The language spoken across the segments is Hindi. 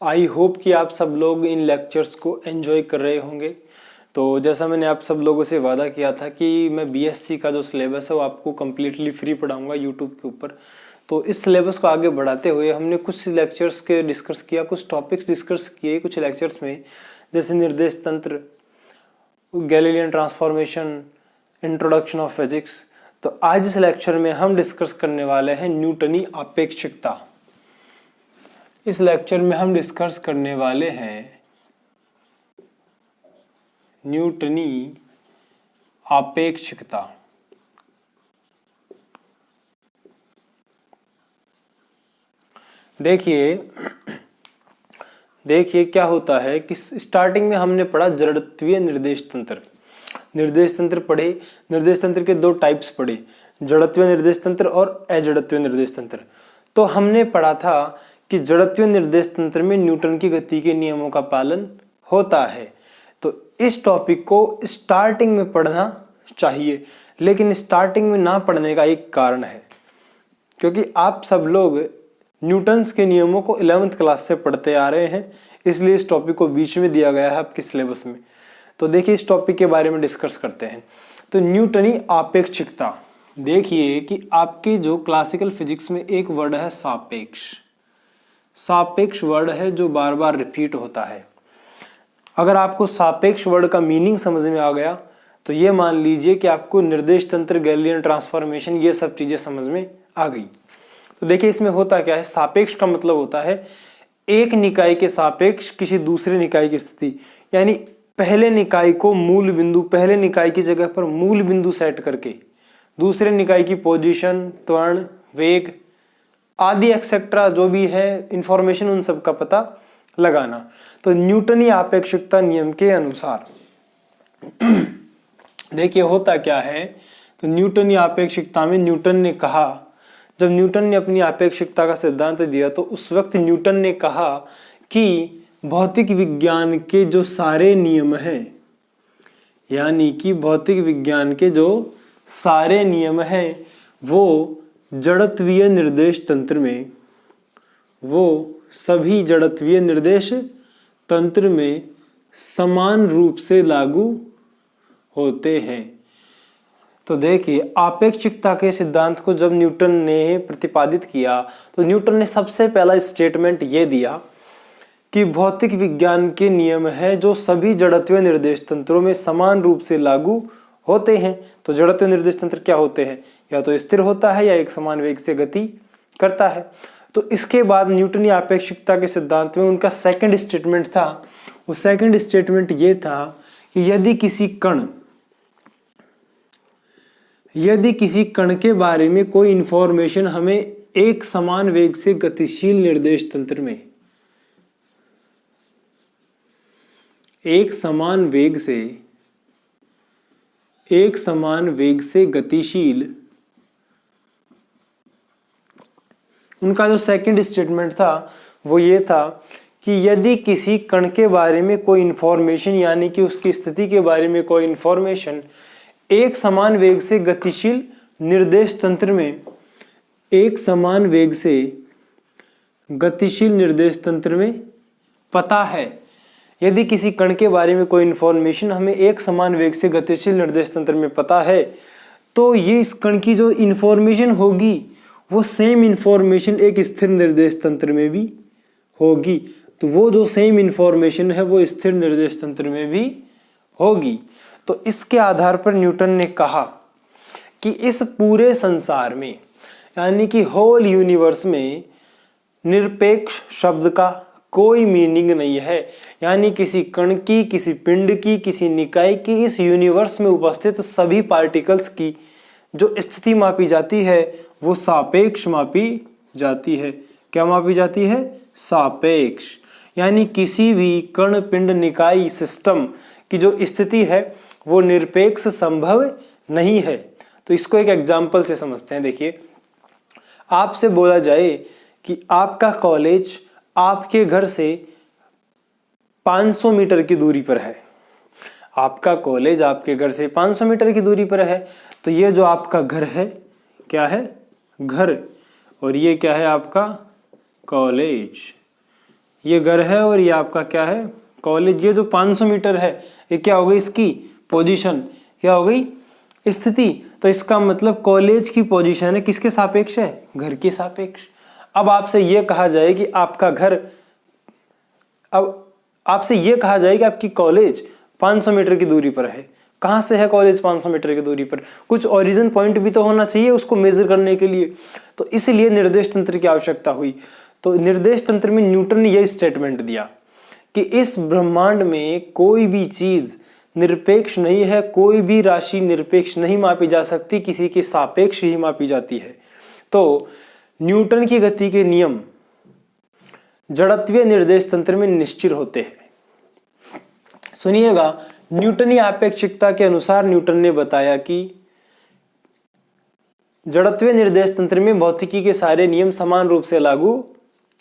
आई होप कि आप सब लोग इन लेक्चर्स को एंजॉय कर रहे होंगे। तो जैसा मैंने आप सब लोगों से वादा किया था कि मैं बीएससी का जो सिलेबस है वो आपको कम्प्लीटली फ्री पढ़ाऊंगा यूट्यूब के ऊपर। तो इस सिलेबस को आगे बढ़ाते हुए हमने कुछ लेक्चर्स के डिस्कस किया, कुछ टॉपिक्स डिस्कस किए कुछ लेक्चर्स में, जैसे निर्देश तंत्र, Galilean transformation, introduction of physics. तो आज इस लेक्चर में हम डिस्कस करने वाले हैं न्यूटनी आपेक्षिकता। इस लेक्चर में हम डिस्कस करने वाले हैं न्यूटनी आपेक्षिकता। देखिए क्या होता है कि स्टार्टिंग में हमने पढ़ा जड़त्वीय निर्देश तंत्र। निर्देश तंत्र पढ़े, निर्देश तंत्र के दो टाइप्स पढ़े, जड़त्वीय निर्देश तंत्र और अजड़त्वीय निर्देश तंत्र। तो हमने पढ़ा था कि जड़त्वीय निर्देश तंत्र में न्यूटन की गति के नियमों का पालन होता है। तो इस टॉपिक को स्टार्टिंग में पढ़ना चाहिए, लेकिन स्टार्टिंग में ना पढ़ने का एक कारण है, क्योंकि आप सब लोग न्यूटन्स के नियमों को 11th क्लास से पढ़ते आ रहे हैं, इसलिए इस टॉपिक को बीच में दिया गया है आपके सिलेबस में। तो देखिए इस टॉपिक के बारे में डिस्कस करते हैं। तो न्यूटनी आपेक्षिकता, देखिए कि आपकी जो क्लासिकल फिजिक्स में एक वर्ड है सापेक्ष। सापेक्ष वर्ड है जो बार बार रिपीट होता है। अगर आपको सापेक्ष वर्ड का मीनिंग समझ में आ गया तो ये मान लीजिए कि आपको निर्देश तंत्र, गैलीलियन ट्रांसफॉर्मेशन, ये सब चीजें समझ में आ गई। तो देखिए इसमें होता क्या है, सापेक्ष का मतलब होता है एक निकाय के सापेक्ष किसी दूसरे निकाय की स्थिति, यानी पहले निकाय को मूल बिंदु, पहले निकाय की जगह पर मूल बिंदु सेट करके दूसरे निकाय की पोजीशन, त्वरण, वेग आदि एक्सेट्रा जो भी है इंफॉर्मेशन, उन सब का पता लगाना। तो न्यूटनी आपेक्षिकता नियम के अनुसार देखिए होता क्या है, तो न्यूटनी आपेक्षिकता में न्यूटन ने कहा, जब न्यूटन ने अपनी आपेक्षिकता का सिद्धांत दिया तो उस वक्त न्यूटन ने कहा कि भौतिक विज्ञान के जो सारे नियम हैं, यानी कि भौतिक विज्ञान के जो सारे नियम हैं वो जड़त्वीय निर्देश तंत्र में, वो सभी जड़त्वीय निर्देश तंत्र में समान रूप से लागू होते हैं। तो देखिए आपेक्षिकता के सिद्धांत को जब न्यूटन ने प्रतिपादित किया तो न्यूटन ने सबसे पहला स्टेटमेंट ये दिया कि भौतिक विज्ञान के नियम है जो सभी जड़त्वीय निर्देश तंत्रों में समान रूप से लागू होते हैं। तो जड़त्वीय निर्देश तंत्र क्या होते हैं, या तो स्थिर होता है या एक समान वेग से गति करता है। तो इसके बाद न्यूटनी आपेक्षिकता के सिद्धांत में उनका सेकंड स्टेटमेंट था, वो सेकंड स्टेटमेंट ये था कि यदि किसी कण के बारे में कोई इंफॉर्मेशन हमें एक समान वेग से गतिशील निर्देश तंत्र में, एक समान वेग से गतिशील, उनका जो सेकंड स्टेटमेंट था वो ये था कि यदि किसी कण के बारे में कोई इंफॉर्मेशन, यानी कि उसकी स्थिति के बारे में कोई इंफॉर्मेशन एक समान वेग से गतिशील निर्देश तंत्र में, एक समान वेग से गतिशील निर्देश तंत्र में पता है, यदि किसी कण के बारे में कोई इंफॉर्मेशन हमें एक समान वेग से गतिशील निर्देश तंत्र में पता है, तो ये इस कण की जो इंफॉर्मेशन होगी वो सेम इंफॉर्मेशन एक स्थिर निर्देश तंत्र में भी होगी। तो वो जो सेम इंफॉर्मेशन है वो स्थिर निर्देश तंत्र में भी होगी। तो इसके आधार पर न्यूटन ने कहा कि इस पूरे संसार में, यानी कि होल यूनिवर्स में, निरपेक्ष शब्द का कोई मीनिंग नहीं है, यानी किसी कण की, किसी पिंड की, किसी निकाय की, इस यूनिवर्स में उपस्थित सभी पार्टिकल्स की जो स्थिति मापी जाती है वो सापेक्ष मापी जाती है। क्या मापी जाती है? सापेक्ष। यानी किसी भी कण, पिंड, निकाय, सिस्टम की जो स्थिति है वो निरपेक्ष संभव नहीं है। तो इसको एक एग्जाम्पल से समझते हैं। देखिए आपसे बोला जाए कि आपका कॉलेज आपके घर से 500 मीटर की दूरी पर है, आपका कॉलेज आपके घर से 500 मीटर की दूरी पर है, तो ये जो आपका घर है क्या है? घर। और ये क्या है? आपका कॉलेज। ये घर है और ये आपका क्या है, कॉलेज। ये जो 500 मीटर है ये क्या हो गई, इसकी पोजीशन, क्या हो गई, स्थिति। तो इसका मतलब कॉलेज की पोजीशन है किसके सापेक्ष है, घर के सापेक्ष। अब आपसे ये कहा जाए कि आपका घर, अब आपसे ये कहा जाए कि आपकी कॉलेज 500 मीटर की दूरी पर है। कहां से है कॉलेज 500 मीटर की दूरी पर, कुछ ओरिजिन पॉइंट भी तो होना चाहिए उसको मेजर करने के लिए। तो इसलिए निर्देश तंत्र की आवश्यकता हुई। तो निर्देश तंत्र में न्यूटन ने यह स्टेटमेंट दिया कि इस ब्रह्मांड में कोई भी चीज निरपेक्ष नहीं है, कोई भी राशि निरपेक्ष नहीं मापी जा सकती, किसी के सापेक्ष ही मापी जाती है। तो न्यूटन की गति के नियम जड़त्वीय निर्देश तंत्र में निश्चित होते हैं। सुनिएगा, न्यूटनी आपेक्षिकता के अनुसार न्यूटन ने बताया कि जड़त्वीय निर्देश तंत्र में भौतिकी के सारे नियम समान रूप से लागू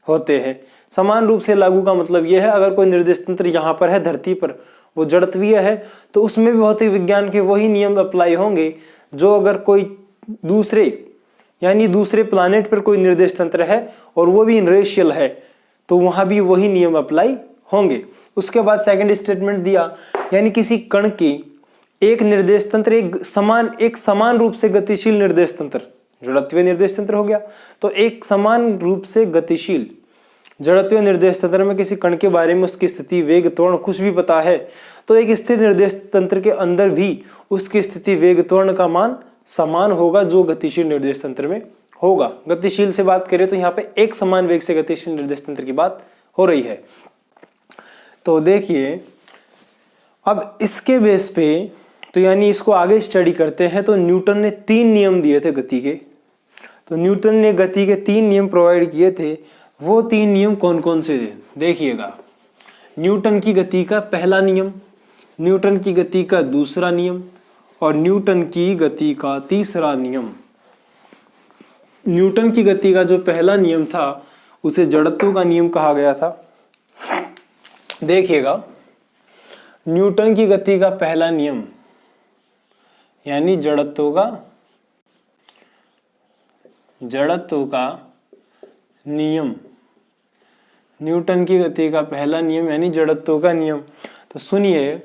होते हैं। समान रूप से लागू का मतलब यह है, अगर कोई निर्देश तंत्र यहां पर है धरती पर, वो जड़त्वीय है, तो उसमें भी भौतिक विज्ञान के वही नियम अप्लाई होंगे जो अगर कोई दूसरे यानी दूसरे प्लैनेट पर कोई निर्देश तंत्र है और वो भी इनरेशियल है, तो वहां भी वही नियम अप्लाई होंगे। उसके बाद सेकंड स्टेटमेंट दिया, यानी किसी कण की एक निर्देश तंत्र एक समान रूप से गतिशील निर्देश तंत्र, जड़त्वीय निर्देश तंत्र हो गया। तो एक समान रूप से गतिशील जड़त्वीय निर्देश तंत्र में किसी कण के बारे में उसकी स्थिति, वेग, त्वरण कुछ भी पता है, तो एक स्थिर निर्देश तंत्र के अंदर भी उसकी स्थिति, वेग, त्वरण का मान समान होगा जो गतिशील निर्देश तंत्र में होगा। गतिशील से बात करें तो यहाँ पे एक समान वेग से गतिशील निर्देश तंत्र की बात हो रही है। तो देखिए, अब इसके बेस पे तो यानी इसको आगे स्टडी करते हैं। तो न्यूटन ने 3 नियम दिए थे गति के। तो न्यूटन ने गति के 3 नियम प्रोवाइड किए थे। वो 3 नियम कौन कौन से थे देखिएगा। न्यूटन की गति का पहला नियम, न्यूटन की गति का दूसरा नियम और न्यूटन की गति का तीसरा नियम। न्यूटन की गति का जो पहला नियम था उसे जड़त्व का नियम कहा गया था। देखिएगा, न्यूटन की गति का पहला नियम यानी जड़त्व का नियम, न्यूटन की गति का पहला नियम यानी जड़त्व का नियम। तो सुनिए,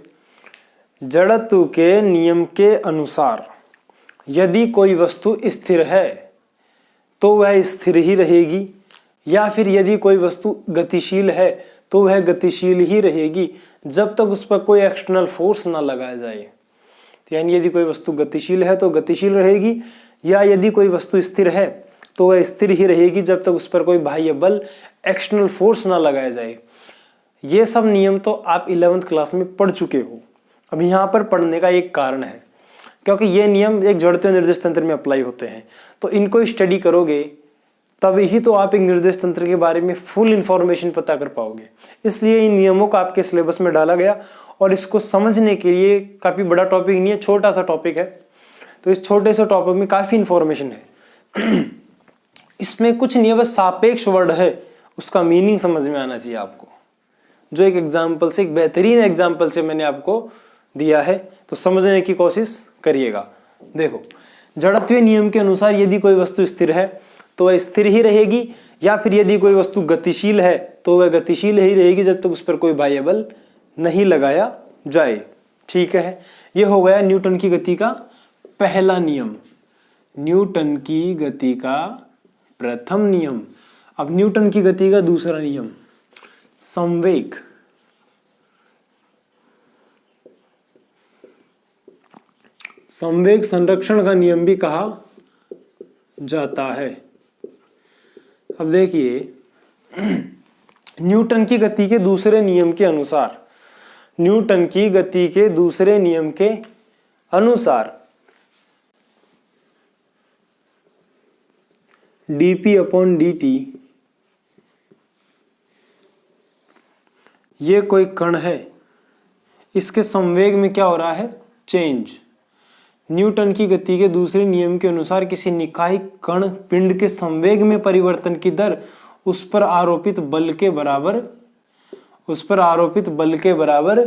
जड़त्व के नियम के अनुसार यदि कोई वस्तु स्थिर है तो वह स्थिर ही रहेगी, या फिर यदि कोई वस्तु गतिशील है तो वह गतिशील ही रहेगी जब तक उस पर कोई एक्सटर्नल फोर्स ना लगाया जाए। तो यानी यदि कोई वस्तु गतिशील है तो गतिशील रहेगी, या यदि कोई वस्तु स्थिर है तो वह स्थिर ही रहेगी जब तक उस पर कोई बाह्य बल, एक्सटर्नल फोर्स ना लगाया जाए। ये सब नियम तो आप 11th क्लास में पढ़ चुके हो। अब यहाँ पर पढ़ने का एक कारण है, क्योंकि ये नियम एक जड़त्वीय निर्देश तंत्र में अप्लाई होते हैं। तो इनको स्टडी करोगे तभी ही तो आप एक निर्देश तंत्र के बारे में फुल इंफॉर्मेशन पता कर पाओगे। इसलिए इन नियमों को आपके सिलेबस में डाला गया, और इसको समझने के लिए काफी बड़ा टॉपिक नहीं है, छोटा सा टॉपिक है। तो इस छोटे से टॉपिक में काफी इंफॉर्मेशन है। इसमें कुछ नहीं है, बस सापेक्ष वर्ड है, उसका मीनिंग समझ में आना चाहिए आपको, जो एक एग्जाम्पल से, एक बेहतरीन एग्जाम्पल से मैंने आपको दिया है। तो समझने की कोशिश करिएगा। देखो, जड़त्वीय नियम के अनुसार यदि कोई वस्तु स्थिर है तो वह स्थिर ही रहेगी, या फिर यदि कोई वस्तु गतिशील है तो वह गतिशील ही रहेगी जब तक उस पर कोई बाह्य बल नहीं लगाया जाए। ठीक है, ये हो गया न्यूटन की गति का पहला नियम, न्यूटन की गति का प्रथम नियम। अब न्यूटन की गति का दूसरा नियम, संवेग। संवेग संरक्षण का नियम भी कहा जाता है। अब देखिए, न्यूटन की गति के दूसरे नियम के अनुसार, न्यूटन की गति के दूसरे नियम के अनुसार dp/dt, ये कोई कण है, इसके संवेग में क्या हो रहा है, चेंज। न्यूटन की गति के दूसरे नियम के अनुसार किसी निकाय कण पिंड के संवेग में परिवर्तन की दर उस पर आरोपित बल के बराबर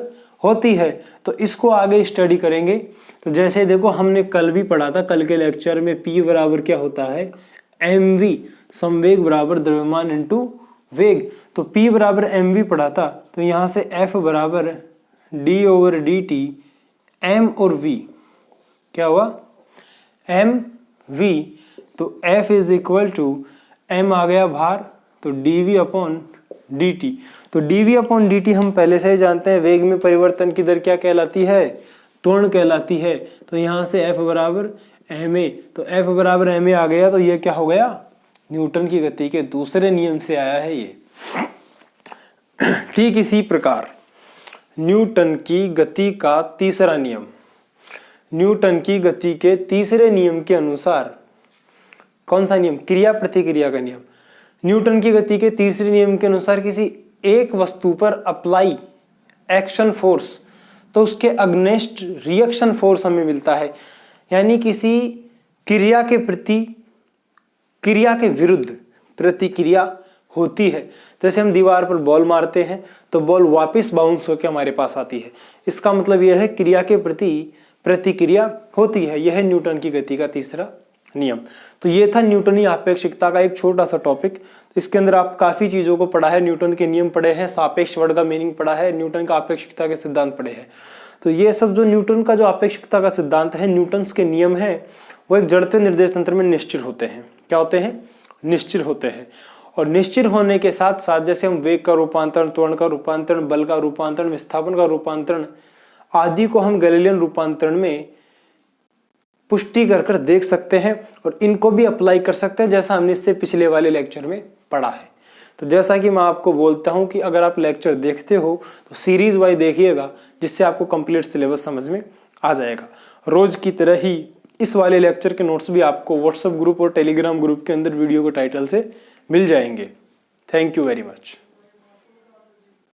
होती है। तो इसको आगे स्टडी करेंगे। तो जैसे देखो, हमने कल भी पढ़ा था, कल के लेक्चर में P बराबर क्या होता है, mv, संवेग बराबर द्रव्यमान इंटू वेग, तो p बराबर mv पढ़ा था, तो यहां से f बराबर d/dt m और v, क्या हुआ mv, तो f is equal to m आ गया भार, तो dv/dt, तो dv/dt हम पहले से ही जानते हैं, वेग में परिवर्तन की दर क्या कहलाती है, त्वरण कहलाती है। तो यहां से f बराबर ma, तो f बराबर ma आ गया, तो ये क्या हो गया, न्यूटन की गति के दूसरे नियम से आया है ये। ठीक इसी प्रकार न्यूटन की गति का तीसरा नियम, न्यूटन की गति के तीसरे नियम के अनुसार, कौन सा नियम, क्रिया प्रतिक्रिया का नियम। न्यूटन की गति के तीसरे नियम के अनुसार किसी एक वस्तु पर अप्लाई एक्शन फोर्स, तो उसके अगेंस्ट रिएक्शन फोर्स हमें मिलता है, यानी किसी क्रिया के प्रति क्रिया के विरुद्ध प्रतिक्रिया होती है। जैसे हम दीवार पर बॉल मारते हैं तो बॉल वापस बाउंस होकर हमारे पास आती है, इसका मतलब यह है क्रिया के प्रति प्रतिक्रिया होती है। यह है न्यूटन की गति का तीसरा नियम। तो यह था न्यूटनी आपेक्षिकता का एक छोटा सा टॉपिक। तो इसके अंदर आप काफी चीजों को पढ़ा है, न्यूटन के नियम पढ़े हैं, सापेक्ष वर्ड का मीनिंग पढ़ा है, न्यूटन का आपेक्षिकता के सिद्धांत पढ़े हैं। तो ये सब जो न्यूटन का जो आपेक्षिकता का सिद्धांत है, न्यूटन्स के नियम है, वो एक जड़त्व निर्देश तंत्र में निश्चित होते हैं। क्या होते हैं, निश्चित होते हैं। और निश्चित होने के साथ साथ जैसे हम वेग का रूपांतरण, त्वरण का रूपांतरण, बल का रूपांतरण, विस्थापन का रूपांतरण आदि को हम गैलीलियन रूपांतरण में पुष्टि कर देख सकते हैं और इनको भी अप्लाई कर सकते हैं, जैसा हमने इससे पिछले वाले लेक्चर में पढ़ा है। तो जैसा कि मैं आपको बोलता हूं कि अगर आप लेक्चर देखते हो तो सीरीज वाइज देखिएगा, जिससे आपको कंप्लीट सिलेबस समझ में आ जाएगा। रोज की तरह ही इस वाले लेक्चर के नोट्स भी आपको व्हाट्सएप ग्रुप और टेलीग्राम ग्रुप के अंदर वीडियो के टाइटल से मिल जाएंगे। Thank you very much.